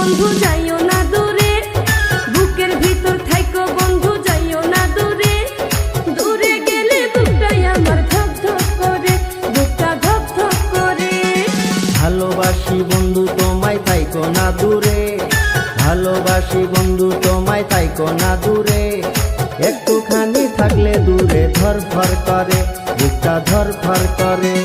বন্ধু যাইও না দূরে, বুকের ভিতর থাইকো বন্ধু যাইও না দূরে। দূরে গেলে বুকটাই আমার ধক ধক করে, বুকটা ধক ধক করে। ভালোবাসি বন্ধু তোমায় থাইকো না দূরে, ভালোবাসি বন্ধু তোমায় থাইকো না দূরে। একটুখানি থাকলে দূরে ধরফর করে, বুকটা ধরফর করে।